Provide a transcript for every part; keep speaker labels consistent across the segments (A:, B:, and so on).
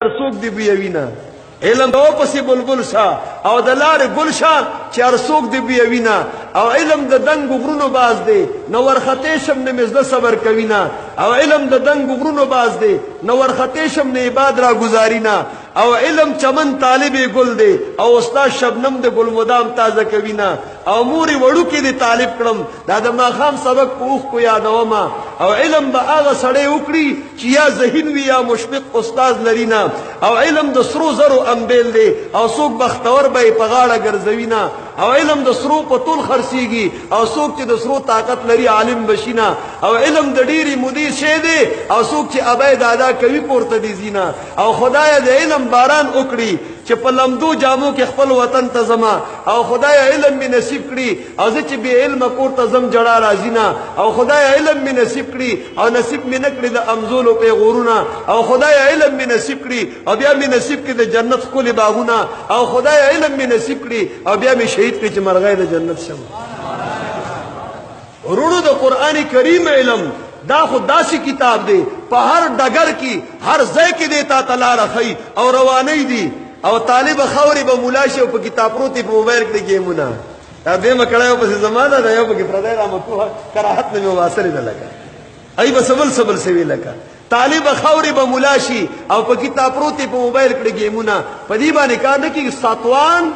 A: ارسوک دی بیوینا علم دو پسی بلبل شا او دلار گل شا چی ارسوک دی بیوینا او علم د دنگ غرونو باز دی نور خطیشم نمزد صبر کوینا او علم د دنگ غرونو باز دی نور خطیشم نه عباد را گزارینا او علم چمن طالب گل دی او استاد شبنم د گل مدام تازه کوینا او موری وړو کې دی طالب کړم دا د ماخام سبق پوخ کو یادوما او علم به هغه سړی وکړي چې یا ذهین وي یا مشفق استاد لرینا او علم د سرو زرو امبیل دی او څوک بختور به په غاړه ګرځوینا او علم د سرو په طول خرسیږي او څوک چې د سرو طاقت لري عالم بشینا او علم د ډیری مودي شه دی او څوک چې ابای دادا کوي پورته دي زینا او خدای د علم باران وکړي چې په لمدو جامو کې خپل وطن ته زما او خدای علم می نصیب کړي او زه چې به علم کور ته زم جړا راځینا او خدای علم می نصیب کړي او نصیب می نکړي د امزولو په غورونه او خدای علم می نصیب کړي او بیا می نصیب کړي د جنت کلی باغونه او خدای علم می نصیب کړي او بیا می شهید کړي چې مرغۍ د جنت شم ورونو د قران کریم علم دا خود داسی کتاب دی په هر ډګر کې هر ځای کې دی تا تلا رخی او رواني دی او طالب خوري به مولا شي او په کتاب پروتي په موبایل کې گیمونه دا به مکړایو په زمانہ دا یو په پردای را متوه کراحت نه واصل نه لگا ای به سبل سوي لگا طالب خوري به مولا شي او په کتاب پروتي په موبایل کې گیمونه په دې باندې کار نه کیږي ساتوان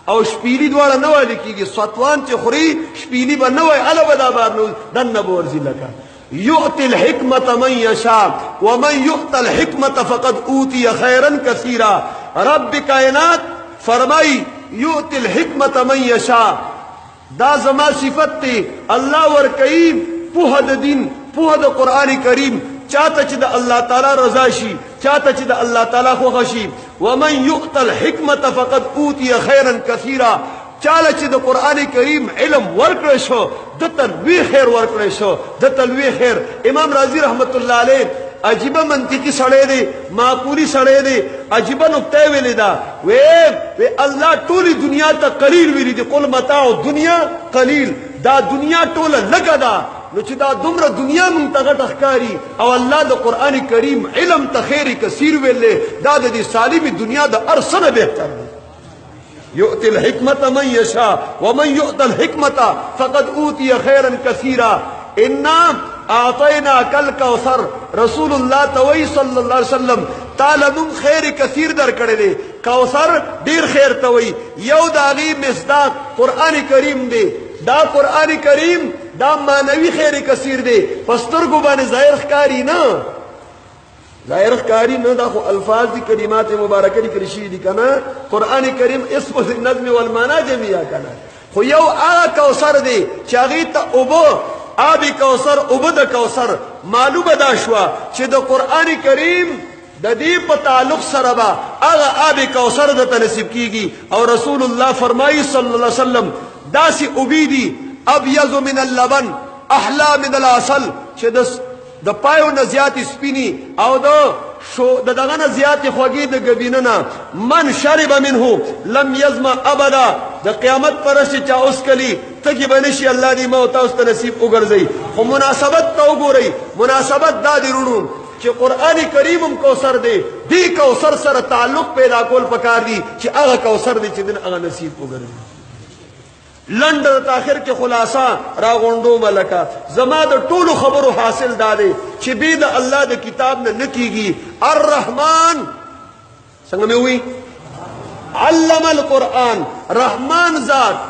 A: او شپیلی دواړه نه وایي کیږي ساتوان چې خوري شپیلی به نه وایي الا بدا بار نو دنه بورځي لگا يؤتي الحكمة من يشاء ومن يؤت الحكمة فقد أوتي خيرا كثيرا رب کائنات فرمائی يؤتي الحكمة من يشاء دا زما صفت تی اللہ ورکئی پوہ دا دین پوہ دا قرآن کریم چاہتا چی دا اللہ تعالی رضا شی چاہتا چی دا اللہ تعالی خوخ شی ومن يؤت الحكمة فقد أوتي خيرا كثيرا چاله چې د قران کریم علم ورکړ شو د تلوي خیر ورکړ شو د تلوي خیر امام رازی رحمت الله علیه عجیب منطقي سړی دی معقولی سړی دی عجیب نقطه ویل دا وی الله ټول دنیا ته قلیل ویل دی قل متاع دنیا قلیل دا دنیا ټول لګا دا نو چې دا دومره دنیا مونږ ته غټ ښکاری او الله د قران کریم علم ته خیر کثیر ویل دا د دې سالمي دنیا د ارسنه بهتر دی يؤتي الحكمة من يشاء ومن يؤت الحكمة فقد أوتي خيرا كثيرا إنا أعطيناك الكوثر رسول الله توي صلى الله عليه وسلم تعالى من خير كثير در کړی کوثر ډیر خیر توي یو داغي مصداق قران کریم دی دا قران کریم دا مانوي خیر کثیر دی پسترګو باندې ظاهر ښکاری نه ظاهر ښکاری نه دا خو الفاظ دي کلمات مبارکه دي کرشي دي کنه قران کریم اسم النظم والمعنى جميعا کنه خو یو هغه کوثر دی چې هغه ته اوبو آبی کوثر اوبو د کوثر معلومه دا شو چې د قران کریم د دې په تعلق سره با هغه آبی کوثر د تنصیب کیږي او رسول الله فرمایي صلی الله علیه وسلم داسي اوبیدی ابيض من اللبن احلى من العسل چې د پایو نه زیات سپینی او د دغه نه زیات خوږی د غبیننا من شرب منه لم يظما ابدا د قیامت پرشت چا اوس کلی تګي بنشي الله دې موت اوس ته نصیب وګرځي خو مناسبت ته وګورئ مناسبت دا دی رونو چې قران کریم هم کوثر دی دی کوثر سره تعلق پیدا کول پکار دی چې هغه کوثر دی چې دین هغه نصیب وګرځي لند تاخر کې خلاصہ را غونډو ملکا زما د ټولو خبرو حاصل داده چې به د الله د کتاب نه نکیږي الرحمن څنګه مې وی علم القرآن رحمان ذات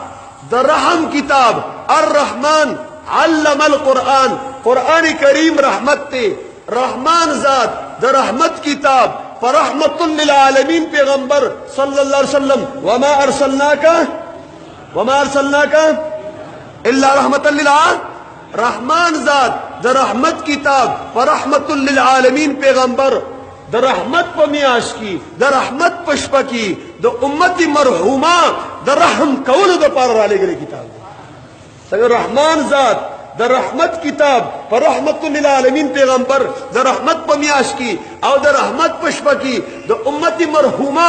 A: د رحم کتاب الرحمن علم القرآن قرآن کریم رحمت ته رحمان ذات د رحمت کتاب پر رحمت للعالمین پیغمبر صلی الله علیه وسلم وما ارسلناک الا رحمت للعالمین رحمان ذات د رحمت کتاب پر رحمت للعالمین پیغمبر د رحمت په میاش کی د رحمت پشپ کی د امت مرحومه د رحم کولو د پر را لګری کتاب څنګه رحمان ذات د رحمت کتاب پر رحمت للعالمین پیغمبر د رحمت په میاش کی او د رحمت پشپ کی د امت مرحومه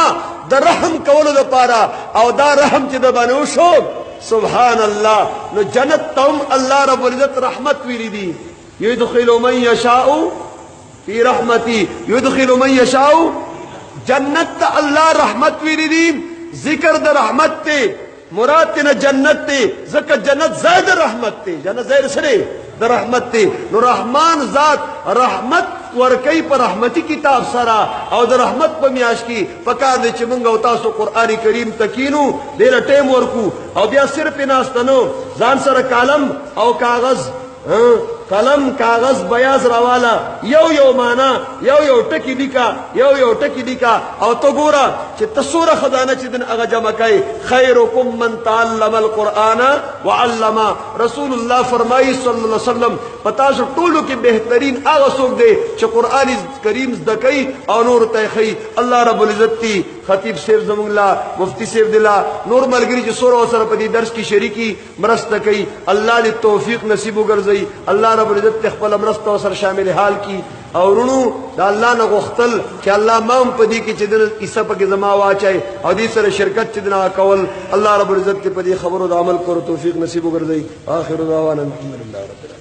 A: د رحم کولو د پاره او دا رحم چې د بنو شو سبحان الله نو جنت تم الله رب العزت رحمت ویری دی يدخل من يشاء في رحمتي يدخل من يشاء جنت تا اللہ رحمت ویلی دی ذکر دا رحمت تے مراد تینا جنت تے ذکر جنت زید رحمت تے جنت زید سرے دا رحمت تے نو رحمان ذات رحمت ورکی پر رحمتی کتاب سرا او دا رحمت پا میاش کی پکار دے چی منگا اتاسو قرآن کریم تکینو دینا ٹیم ورکو او بیا سر پی ناستنو زان سر کالم او کاغذ قلم کاغذ بیاض روالا یو مانا یو ٹکی لکا یو ٹکی لکا او تو گورا چی تصور خدانا چی دن اغا جمع کئی خیرکم من تعلم القرآن وعلما رسول اللہ فرمائی صلی اللہ علیہ وسلم پتاسو طولو کی بہترین آغا سوک دے چی قرآن کریم زدکئی او نور تیخی اللہ رب العزت تی خطیب سیف زمان اللہ مفتی سیف دلا نور ملگری چی سور و سر پتی درس کی شریکی مرست کئی اللہ لی توفیق نصیبو گرزئی اللہ رب العزت تخبل مرست و سر شامل حال کی اور رنو دا اللہ نا غختل کہ اللہ مام پدی کی چیدن عیسیٰ پاک زمان واچائے اور دی سر شرکت چیدن آکول اللہ رب العزت کے پدی خبر و دا عمل کرو توفیق نصیبو گرزئی آخر دعوانا الحمدللہ رب